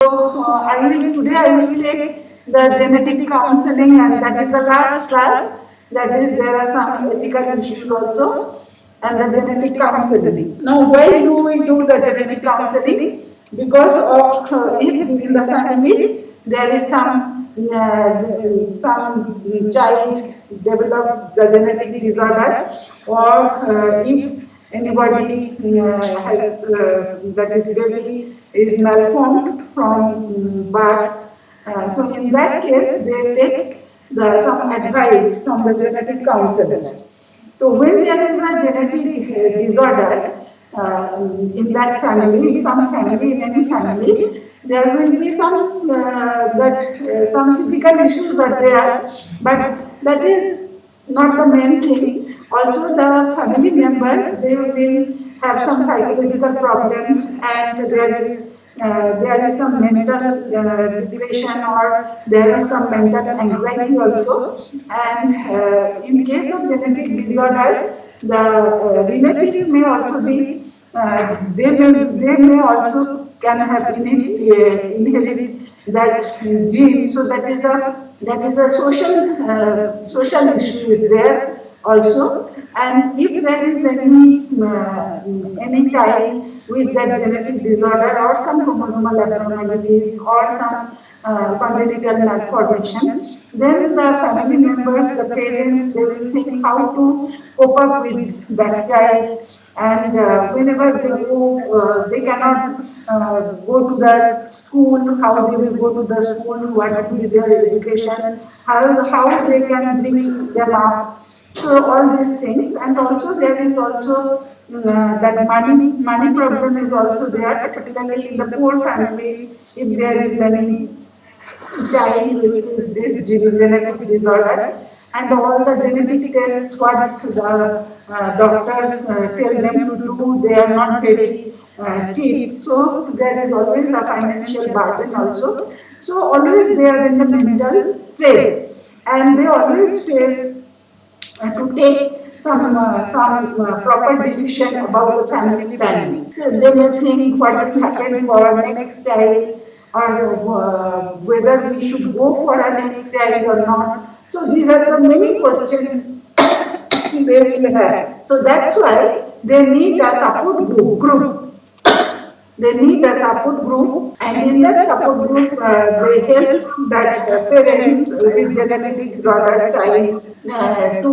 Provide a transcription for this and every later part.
Today I will take the genetic counseling, and that is the last class. That is, there are some ethical issues also, and the genetic counseling. Now, why do we do the genetic counseling? Because of if in the family there is some child develop the genetic disorder, or if anybody has that is baby is malformed from birth. So in that case, they take some advice from the genetic counselors. So when there is a genetic disorder in that family, in some family, in any family, there will be some physical issues are there, but that is not the main thing. Also, the family members, they will have some psychological problem, and there is some mental depression, or there is some mental anxiety also. And in case of genetic disorder, the relatives may also be they may also can have inherit that gene. So that is a social issue is there also. And if there is any child with that genetic disorder, or some chromosomal abnormalities, or some congenital malformation, then the family members, the parents, they will think how to cope up with that child. And whenever they go, they cannot go to the school, how they will go to the school, what will be their education, how they can bring them up. So all these things. And also there is also that money problem is also there, particularly in the poor family. If there is any child with this genetic disorder, and all the genetic tests what the doctors tell them to do, they are not very cheap. So there is always a financial burden also. So always they are in the mental stress, and they always face to take some proper decision about the family planning. So they may think what will happen for our next child, or whether we should go for our next child or not. So these are the many questions they will have. So that's why they need a support group. They need a support group, and in that support group, they help that parents with genetic disorder child they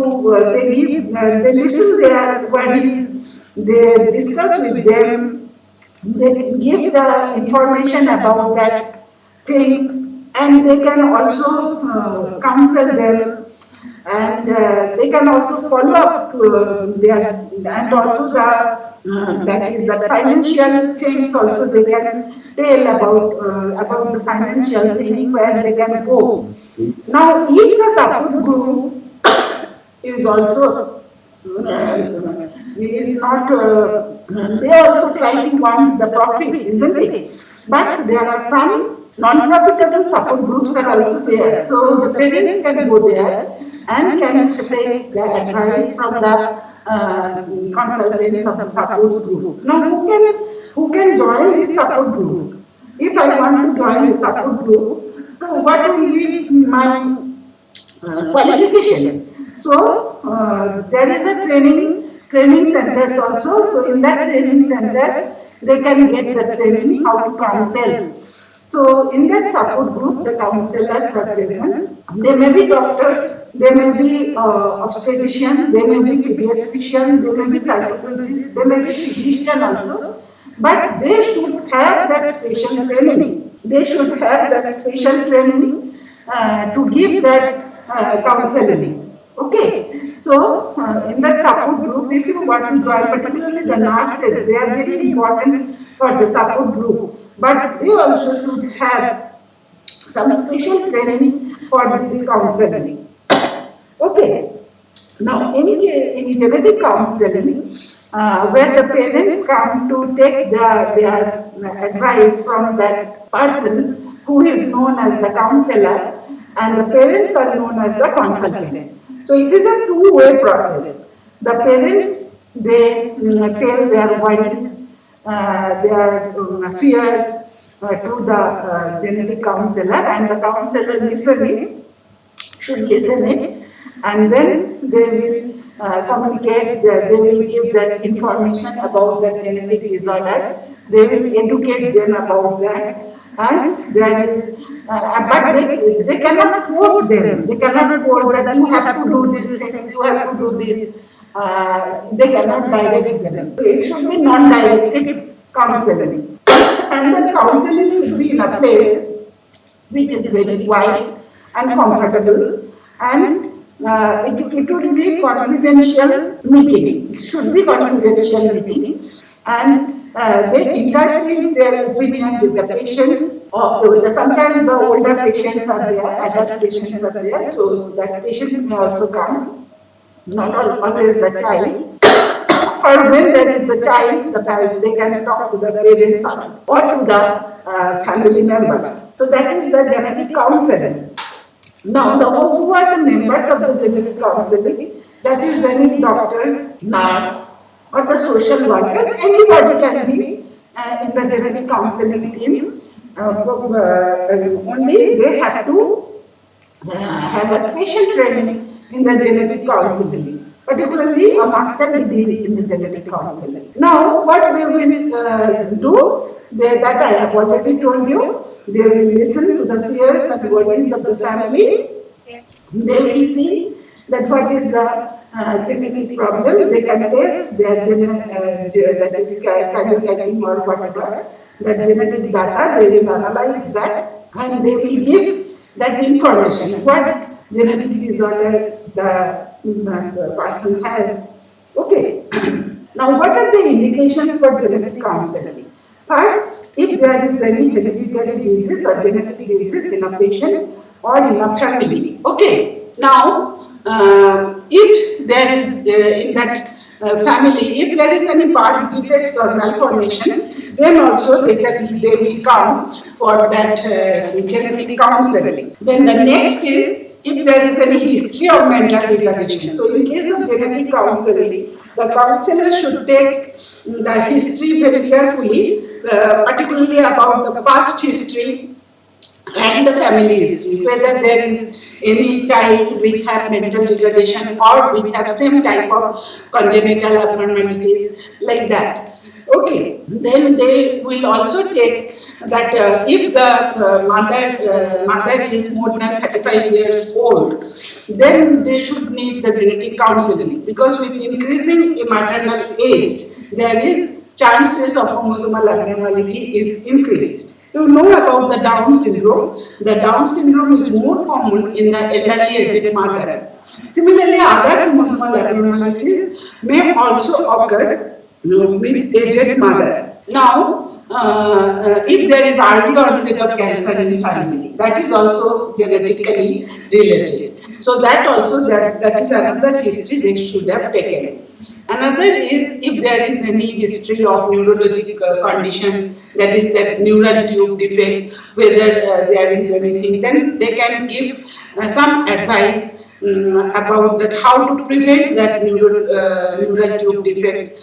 listen their worries, they discuss with them, they give the information about that things, and they can also counsel them, and they can also follow up their, and also that is that financial things also they can tell about the financial thing where they can go. Now, if the support group is also is not they also try to want the profit, isn't it? But there are some non-profitable support groups are also there. So the parents can go there and can take the advice from the consultants of the support group. Now, who can join this support group? If I want to join the support group, so what will be my qualification? So there is a training centers also. So in that training centers, they can get the training how to counsel. So in that support group, the counselors are present. They may be doctors, they may be obstetrician, they may be pediatrician, they may be psychologists, they may be physician also. But they should have that special training. They should have that special training to give that counseling. Okay, so in that support group, if you want to join, particularly the nurses, they are very important for the support group. But they also should have some special training for this counseling. Okay, now in genetic counseling, where the parents come to take their advice from that person who is known as the counselor, and the parents are known as the consultant. So it is a two-way process. The parents, they tell their worries, their fears, to the genetic counselor, and the counselor should listen it, and then they will communicate, they will give that information about that genetic disorder, they will educate them about that, and there is, but they cannot force them, they cannot force that you have to do these things, you have to do this, they cannot direct them. So it should be non-directed counseling. And the counseling should be in a place which is very quiet and comfortable, and it would be confidential meeting. It should be confidential meeting, and they interchange their opinion with the patient. Or sometimes the older patients are there, adult patients are there, so that patient may also come, not always the child. Or when there is the child, they can talk to the parents or to the family members. So that is the genetic counseling. Now, who are the members of the genetic counseling? That is any doctors, nurse, or the social workers. Anybody can be in the genetic counseling team. Only they have to have a special training in the genetic counseling, particularly a master degree in the genetic counseling. Now, what they will do, that I have already told you, they will listen to the fears and worries of the family. They will see that what is the genetic problem. They can test their that is cardiac or whatever, that genetic data. They will analyze that, and they will give that information, what genetic disorder the person has. Okay. Now, what are the indications for genetic counseling? First, if there is any hereditary disease or genetic disease in a patient or in a family. Okay. Now, if there is in that family, if there is any birth defects or malformation, then also they will come for that genetic counseling. Then the next is, if there is any history of mental retardation. So in case of genetic counseling, the counselor should take the history very carefully, particularly about the past history and the family history, whether there is any child with have mental retardation or with have same type of congenital abnormalities, like that. Okay, then they will also take that if the mother is more than 35 years old, then they should need the genetic counseling, because with increasing maternal age, there is chances of chromosomal abnormality is increased. You know about the Down syndrome. The Down syndrome is more common in the elderly aged mother. Similarly, other chromosomal abnormalities may also occur with aged mother. Now, if there is early onset of cancer in family, that is also genetically related. So that is another history they should have taken. Another is if there is any history of neurological condition, that is that neural tube defect, whether there is anything, then they can give some advice about that, how to prevent that neural tube defect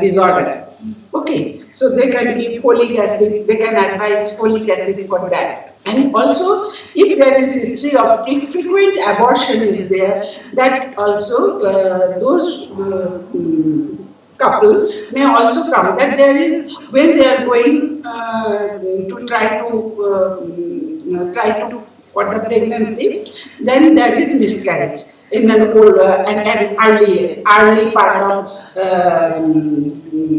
disorder. Okay, so they can give folic acid, they can advise folic acid for that. And also, if there is history of frequent abortion is there, that also those couple may also come. That there is, when they are going to try to for the pregnancy, then there is miscarriage in an old and an early part of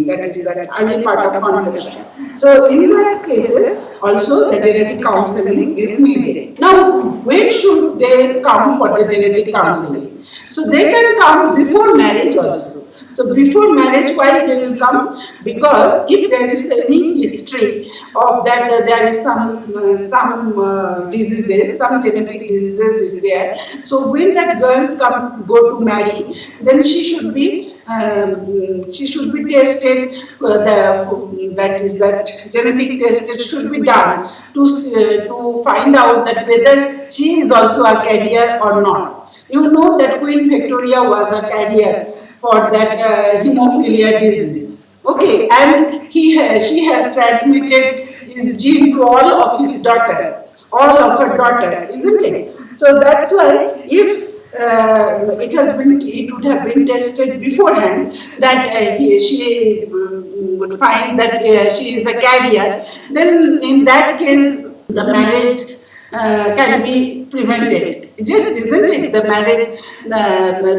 that is that early part of conception. So in that cases, also the genetic counseling is needed. Now, when should they come for the genetic counseling? So they can come before marriage also. So before marriage, why they will come? Because if there is any history of that, there is some diseases, some genetic diseases is there. So when that girls go to marry, then she should be tested. That genetic test should be done to find out that whether she is also a carrier or not. You know that Queen Victoria was a carrier for that hemophilia disease. Okay, and she has transmitted his gene to all of her daughter, isn't it? So that's why if it would have been tested beforehand that she would find that she is a carrier, then in that case the marriage can be prevented, isn't it? The marriage,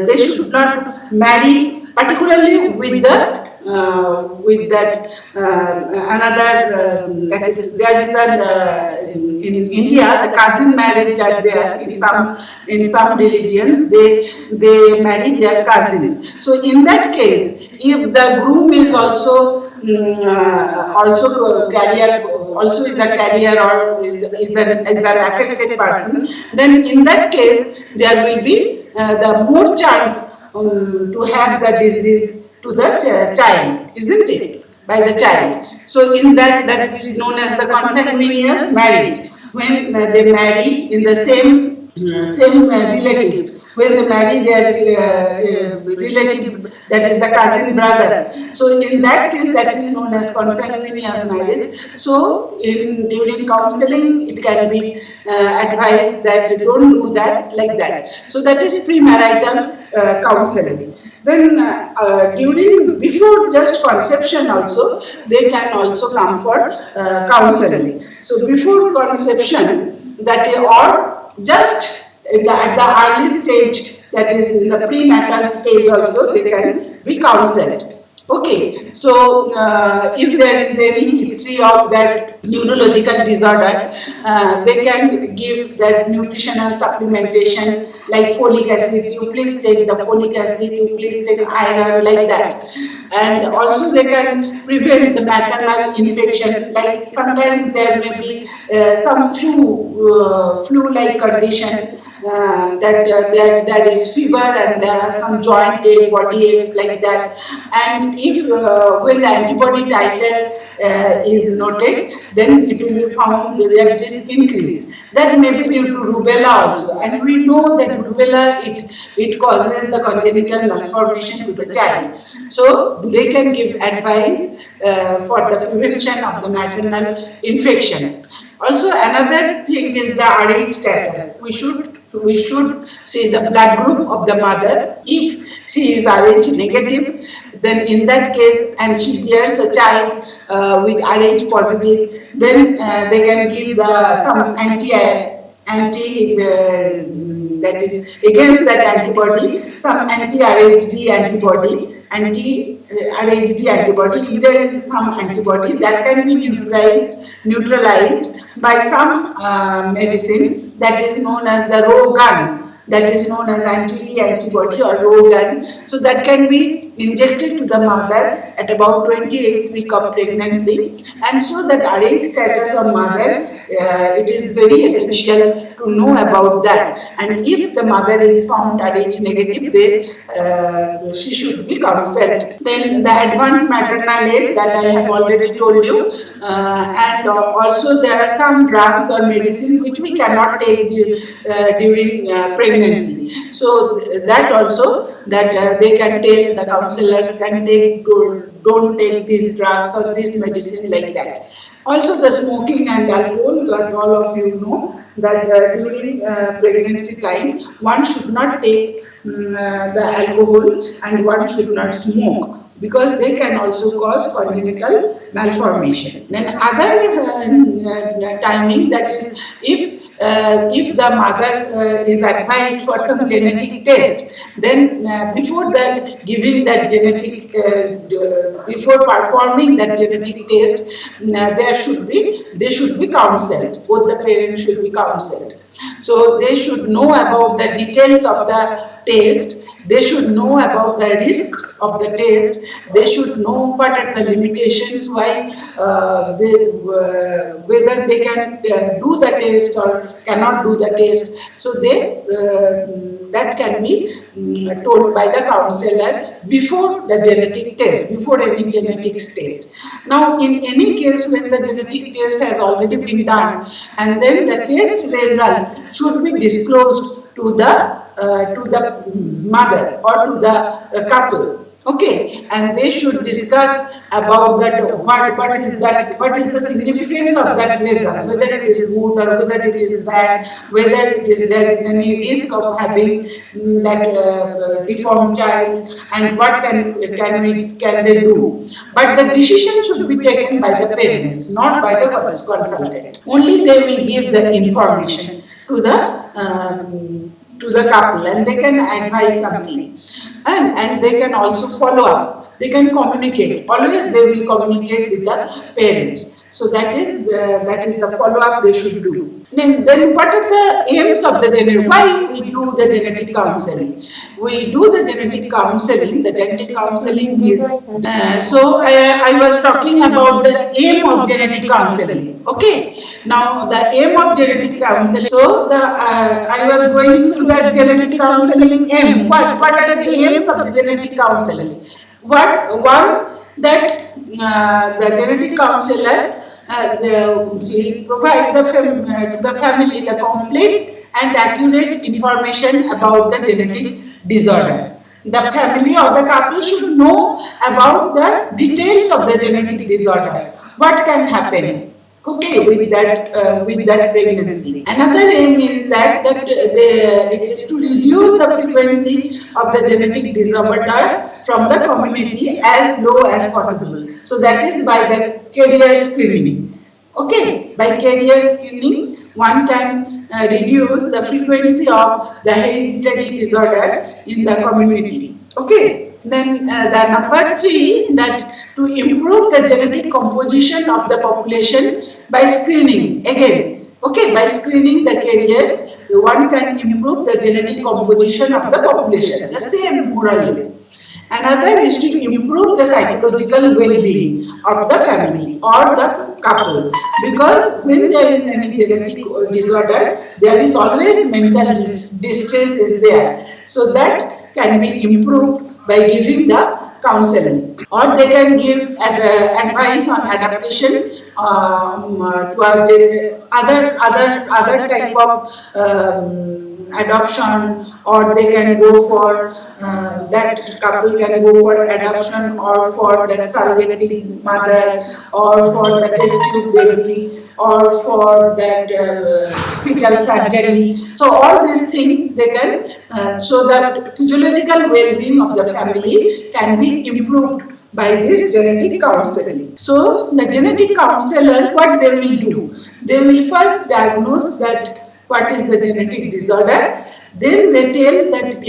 they should not marry, particularly with that another that is there is an in India the cousin marriage are there in some religions they marry their cousins. So in that case, if the groom is also also carrier, also is a carrier or is an affected person, then in that case there will be the more chance to have the disease to the child, isn't it? By the child. So in that is known as the consanguineous marriage. When they marry in the same relatives, when they marry their relative, that is the cousin brother. So in that case, that is known as consanguineous marriage. So during counseling, it can be advised that don't do that like that. So that is premarital counseling. Then before just conception also, they can also come for counseling. So before conception, that or just at the early stage, that is in the prenatal stage also, they can be counseled. Okay, so if there is any history of that neurological disorder, they can give that nutritional supplementation like folic acid. You please take the folic acid. You please take iron, like that. And also they can prevent the maternal infection. Like sometimes there may be some flu-like condition. There is fever and there are some joint ache, body aches, like that. And if when the antibody titer is noted, then it will be found that this increase. That may be due to rubella also. And we know that rubella, it causes the congenital malformation to the child. So they can give advice for the prevention of the maternal infection. Also, another thing is the RA status. We should see the blood group of the mother. If she is Rh negative, then in that case, and she bears a child with Rh positive, then they can give some that is against that antibody, some anti-RHD antibody, anti-RHD antibody. If there is some antibody that can be neutralized by some medicine that is known as the Rogan, that is known as anti-T antibody or Rogan. So that can be injected to the mother at about 28th week of pregnancy. And so that Rh status of mother, it is very essential to know about that. And if the mother is found Rh negative, she should be counseled. Then the advanced maternal age that I have already told you, and also there are some drugs or medicine which we cannot take during pregnancy. So that also that they can take, the counselors can take, don't take these drugs or this medicine, like that. Also the smoking and alcohol, that all of you know that during pregnancy time one should not take the alcohol and one should not smoke, because they can also cause congenital malformation. Then other timing, that is if the mother is advised for some genetic test, then before that giving that genetic, before performing that genetic test, they should be counseled. Both the parents should be counseled. So they should know about the details of the test. They should know about the risks of the test. They should know what are the limitations, why whether they can do the test or cannot do the test. So that can be told by the counselor before the genetic test, before any genetics test. Now, in any case, when the genetic test has already been done, and then the test result should be disclosed to the mother or to the couple. Okay, and they should discuss about that what is the significance of that vessel, whether it is good or whether it is bad, whether it is there is any risk of having that deformed child, and what can they do. But the decision should be taken by the parents, not by the consultant. Only they will give the information to the couple, and they can advise something, and they can also follow up, they can communicate, always they will communicate with the parents. So that is the follow up they should do. Then what are the aims of the genetic, why we do the genetic counseling? We do the genetic counseling. The genetic counseling is I was talking about the aim of genetic counseling. Okay, now the aim of genetic counseling. So I was going through the genetic counseling aim. What are the aims of the genetic counseling? One, that the genetic counselor he provide the family the complete and accurate information about the genetic disorder. The family or the couple should know about the details of the genetic disorder. What can happen? Okay, with that pregnancy. Another aim is it is to reduce the frequency of the genetic disorder from the community as low as possible. So that is by the carrier screening. Okay, by carrier screening, one can reduce the frequency of the hereditary disorder in the community. Okay. Then the number 3, that to improve the genetic composition of the population by screening again. Okay, by screening the carriers, one can improve the genetic composition of the population. The same moral is. Another is to improve the psychological well-being of the family or the couple, because when there is any genetic disorder, there is always mental distress is there. So that can be improved by giving the counseling, or they can give advice on adaptation to other type of adoption, or they can go for that couple can go for adoption, or for that surrogate mother, or for the test tube baby, or for that fetal surgery. So all these things they can, so that physiological well-being of the family can be improved by this genetic counseling. So the genetic counselor, what they will do? They will first diagnose that what is the genetic disorder. Then they tell that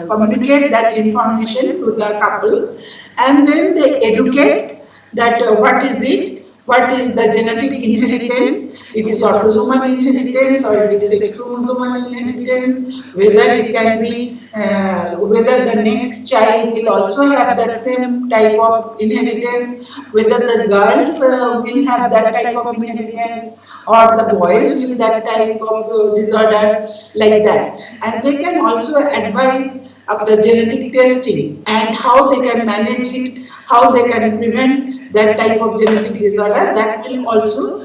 communicate that information to the couple, and then they educate that what is it, what is the genetic inheritance, it is autosomal inheritance or it is sex chromosomal inheritance, whether it can be, whether the next child will also have that same type of inheritance, whether the girls will have that type of inheritance, or the boys will that type of disorder, like that. And they can also advise of the genetic testing and how they can manage it, how they can prevent that type of genetic disorder. That will also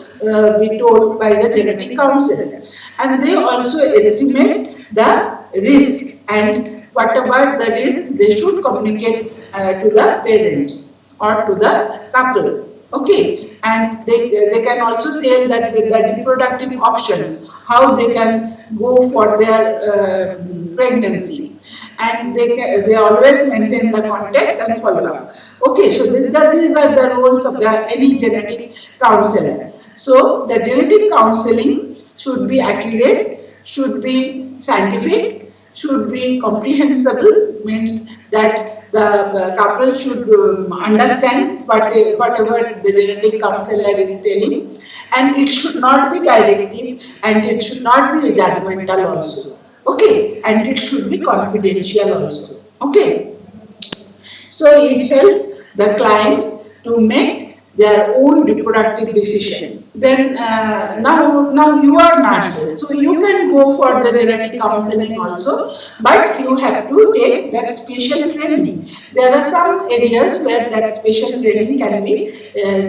be told by the genetic counselor. And they also estimate the risk, and whatever the risk, they should communicate to the parents or to the couple. Okay, and they can also tell that the reproductive options, how they can go for their pregnancy, and they always maintain the contact and follow up. Okay, so these are the roles of any genetic counselor. So the genetic counseling should be accurate, should be scientific, should be comprehensible, means that the couple should understand whatever the genetic counselor is telling, and it should not be directive, and it should not be judgmental also. Okay, and it should be confidential also. Okay, so it helps the clients to make their own reproductive decisions. Then now you are nurses, so you can go for the genetic counseling also, but you have to take that special training. There are some areas where that special training can be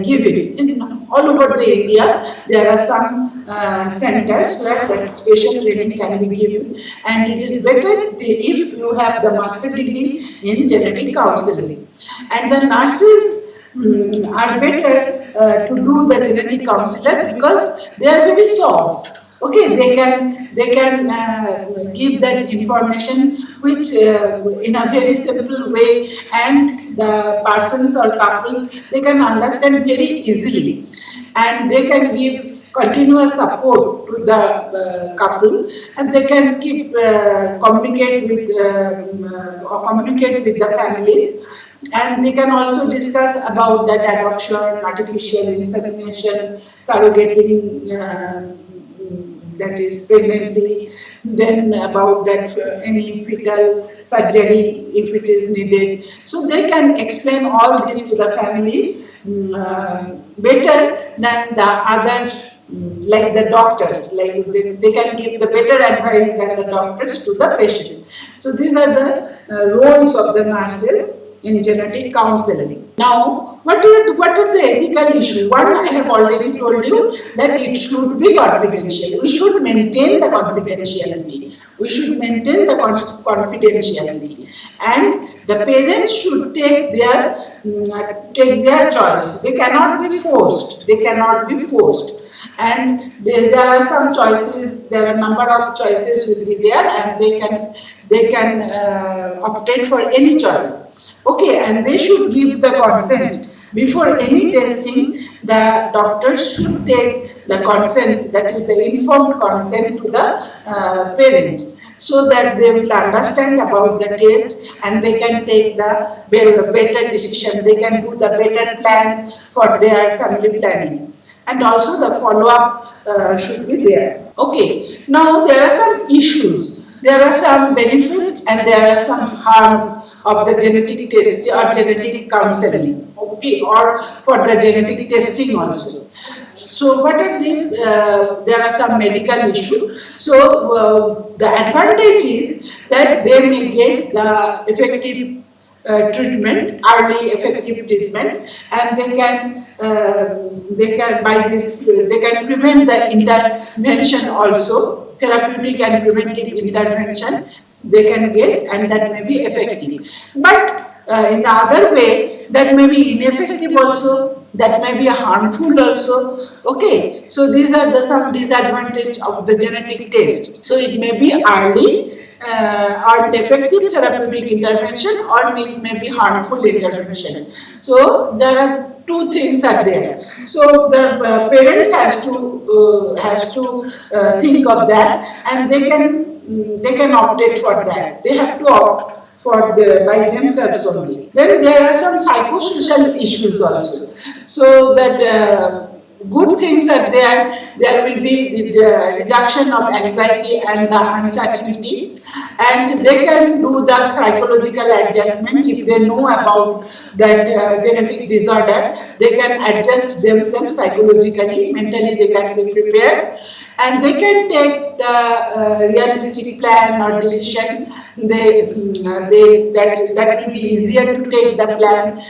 given. All over the India, there are some centers where that special training can be given, and it is better if you have the master degree in genetic counseling. And the nurses are better to do the genetic counselor because they are very soft. Okay, they can give that information which in a very simple way, and the persons or couples, they can understand very easily, and they can give continuous support to the couple, and they can keep communicate with the families, and they can also discuss about that adoption, artificial insemination, surrogating, that is pregnancy, then about that any fetal surgery if it is needed. So they can explain all this to the family better than the other, like the doctors, like they can give the better advice than the doctors to the patient. So these are the roles of the nurses in genetic counseling. Now, what are the ethical issues? One, I have already told you that it should be confidential. We should maintain the confidentiality. We should maintain the confidentiality, and the parents should take their choice. They cannot be forced. They cannot be forced. And there are some choices. There are a number of choices will be there, and they can opt for any choice. Okay, and they should give the consent. Before any testing, the doctors should take the consent, that is the informed consent to the parents, so that they will understand about the test and they can take the better decision. They can do the better plan for their family planning. And also the follow-up should be there. Okay, now there are some issues. There are some benefits and there are some harms of the genetic test or genetic counseling, okay, or for the genetic testing also. So what are these? There are some medical issues. So the advantage is that they may get the effective treatment, early effective treatment, and they can by this they can prevent the intervention also. Therapeutic and preventive intervention they can get, and that may be effective. But in the other way, that may be ineffective also, that may be harmful also. Okay, so these are some disadvantages of the genetic test. So it may be early or effective therapeutic intervention, or it may be harmful intervention. So there are two things are there. So the parents has to think of that, and they can opt for that. They have to opt for by themselves only. Then there are some psychosocial issues also. So that good things are there. There will be the reduction of anxiety and the uncertainty, and they can do the psychological adjustment if they know about that genetic disorder. They can adjust themselves psychologically, mentally they can be prepared, and they can take the realistic plan or decision. That will be easier to take the plan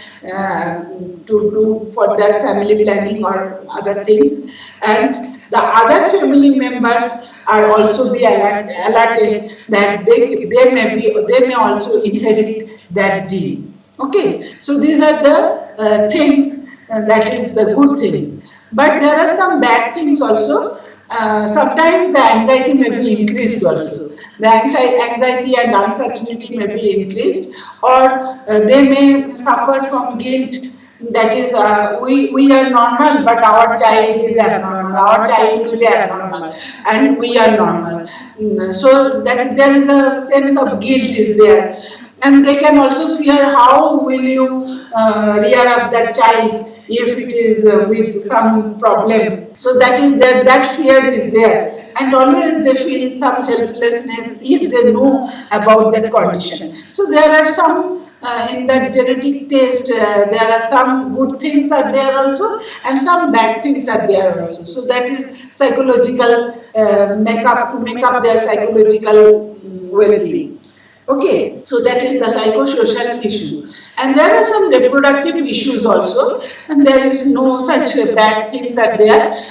to do for their family planning or other things. And the other family members are also be alerted that they may also inherit that gene. Okay, so these are the things that is the good things. But there are some bad things also. Sometimes the anxiety may be increased also. The anxiety and uncertainty may be increased, or they may suffer from guilt. That is, we are normal, but our child is abnormal. Our child will be abnormal, and we are normal. So that there is a sense of guilt is there, and they can also fear how will you rear up that child if it is with some problem. So that fear is there, and always they feel some helplessness if they know about that condition. So there are some in that genetic test, there are some good things are there also, and some bad things are there also. So that is psychological makeup, to make up their psychological well-being. Okay, so that is the psychosocial issue. And there are some reproductive issues also, and there is no such bad things are there.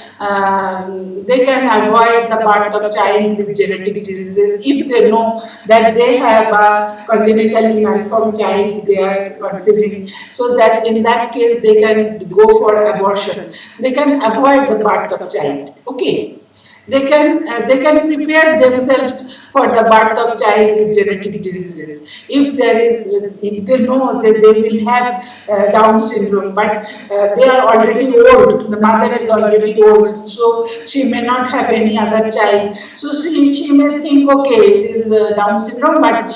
They can avoid the birth of child with genetic diseases if they know that they have a congenitally malformed child they are conceiving. So that in that case they can go for abortion. They can avoid the birth of child. Okay, they can prepare themselves for the birth of child with genetic diseases. If there is, if they know that they will have Down syndrome, but they are already old, the mother is already old, so she may not have any other child. So she may think, okay, it is Down syndrome, but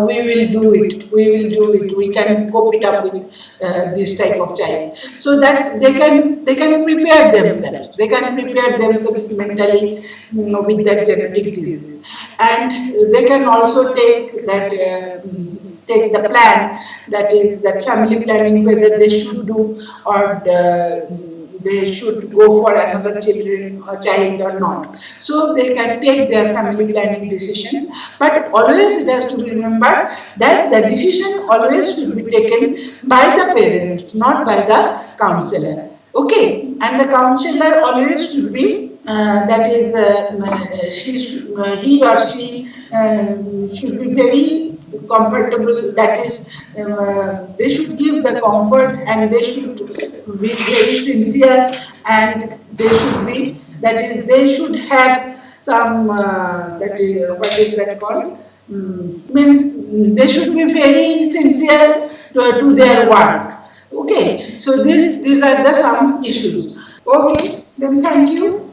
we will do it. We will do it. We can cope it up with this type of child. So that they can prepare themselves. They can prepare themselves mentally, with that genetic disease, and they can also take that. Take the plan, that is that family planning, whether they should do or they should go for another children or child or not. So they can take their family planning decisions, but always it has to be remembered that the decision always should be taken by the parents, not by the counselor. Okay, and the counselor always should be that is he or she should be very comfortable. That is, they should give the comfort, and they should be very sincere, and they should be, that is, they should have some that is, what is that called? Means they should be very sincere to their work. Okay, so these are the some issues. Okay, then thank you.